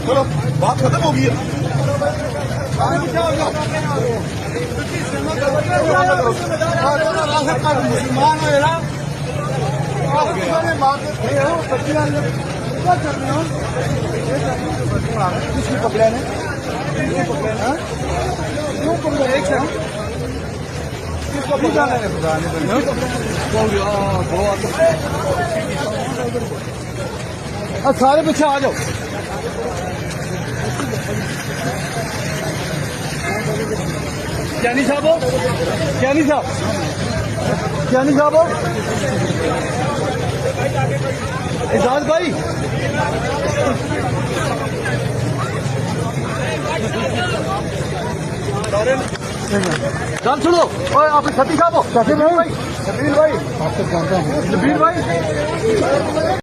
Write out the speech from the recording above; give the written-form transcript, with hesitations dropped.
चलो बात खत्म हो गई है मुसलमान किसको पकड़ा ने क्यों पकड़ा एक सेकंड किसको पकड़ा है खुदा ने सारे पीछे आ जाओ ज्ञानी साहब ज्ञानी साहब ज्ञानी साहब एजाज भाई चल सुनो आप सती साहब भाई शबीर भाई